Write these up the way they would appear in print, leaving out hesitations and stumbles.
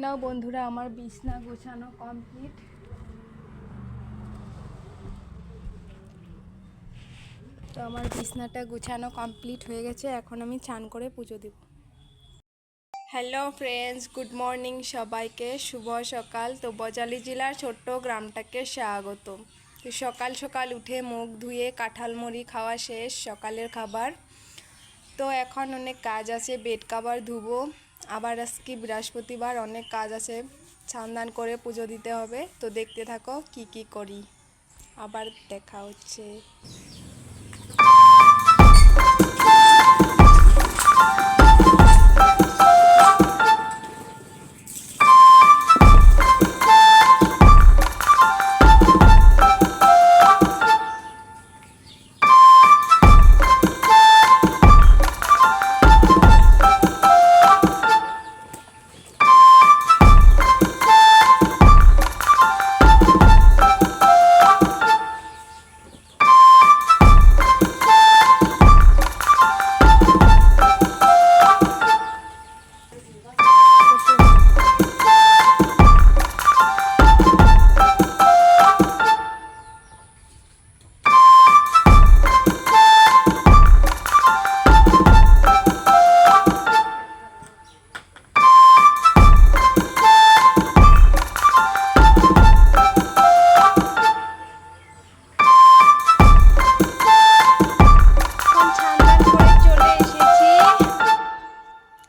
নাও বন্ধুরা, আমার বিছনা গোছানো কমপ্লিট। তো আমার বিছনাটা গোছানো কমপ্লিট হয়ে গেছে, এখন আমি চান করে পুজো দেব। হ্যালো ফ্রেন্ডস, গুড মর্নিং সবাইকে, শুভ সকাল। তো বজালি জেলার ছোট্ট গ্রামটাকে স্বাগত। তো সকাল সকাল উঠে মুখ ধুয়ে কাঁঠাল মুড়ি খাওয়া শেষ, সকালের খাবার। তো এখন অনেক কাজ আছে, বেড কাভার ধুবো, আবার আজকে বৃহস্পতিবার, অনেক কাজ আছে, স্নান করে পুজো দিতে হবে। তো দেখতে থাকো কি কি করি, আবার দেখা হচ্ছে।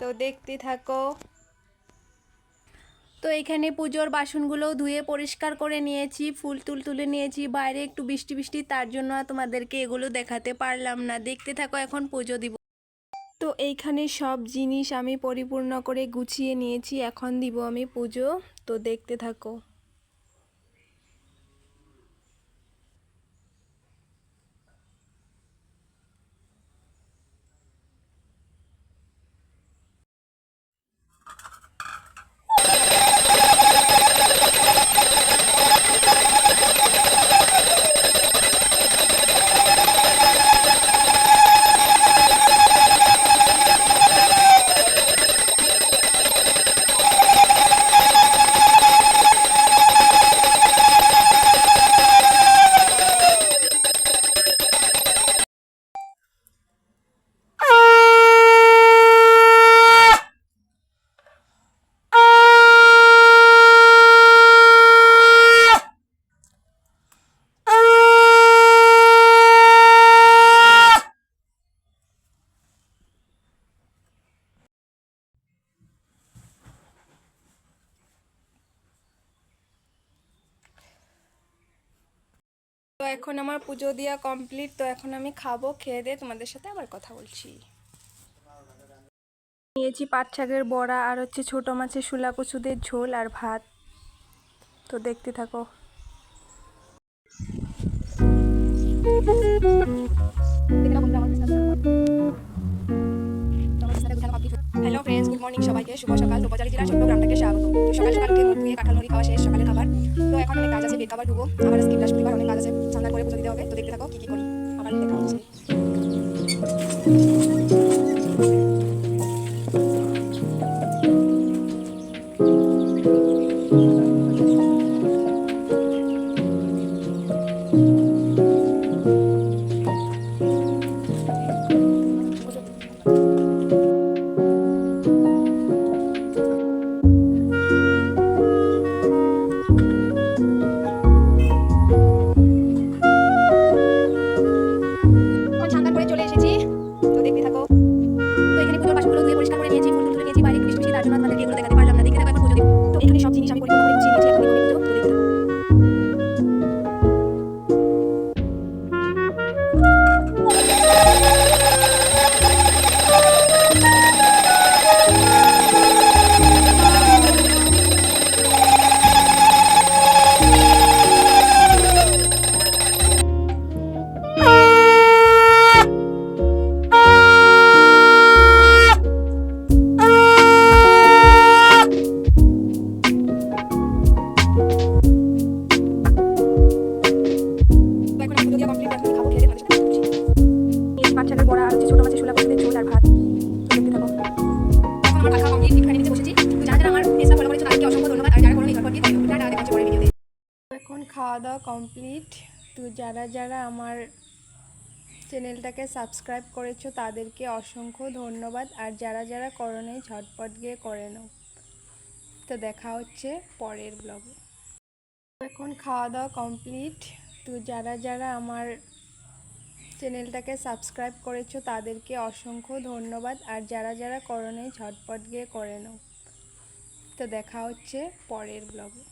তো দেখতে থাকো। তো এখানে পুজোর বাসনগুলো ধুয়ে পরিষ্কার করে নিয়েছি, ফুল তুলে নিয়েছি। বাইরে একটু বৃষ্টি বৃষ্টি, তার জন্য তোমাদেরকে এগুলো দেখাতে পারলাম না। দেখতে থাকো, এখন পুজো দিব। তো এইখানে সব জিনিস আমি পরিপূর্ণ করে গুছিয়ে নিয়েছি, এখন দিব আমি পুজো। তো দেখতে থাকো। তো এখন আমার পুজো দেওয়া কমপ্লিট। তো এখন আমি খাবো, খেয়ে দিয়ে তোমাদের সাথে আবার কথা বলছি। নিয়েছি পাট শাকের বড়া, আর হচ্ছে ছোট মাছের শুলা কচুদের ঝোল আর ভাত। তো দেখতে থাকো। হ্যালো ফ্রেন্ডস, গুড মর্নিং সবাইকে, শুভ সকাল। তো বজালি জেলার ছোট্ট গ্রামটাকে স্বাগত। সকাল সকাল উঠে মুখ ধুয়ে কাঁঠাল মুড়ি খাওয়া শেষ, সকালের খাবার। তো এখন অনেক কাজ আছে, বেড কাভার ধুবো, আবার আজকে বৃহস্পতিবার, অনেক কাজ আছে, স্নান করে পুজো দিতে হবে। তো দেখতে থাকো কি কি করি, আবার দেখা হচ্ছে। খাওয়া দাওয়া কমপ্লিট। তো যারা যারা আমার চ্যানেলটাকে সাবস্ক্রাইব করেছো তাদেরকে অসংখ্য ধন্যবাদ, আর যারা যারা করোনায় ঝটপট গিয়ে করে নাও। তো দেখা হচ্ছে পরের ব্লগে। এখন খাওয়া দাওয়া কমপ্লিট। তো যারা যারা আমার চ্যানেলটাকে সাবস্ক্রাইব করেছো তাদেরকে অসংখ্য ধন্যবাদ, আর যারা যারা করোনায় ঝটপট গিয়ে করে নাও। তো দেখা হচ্ছে পরের ব্লগে।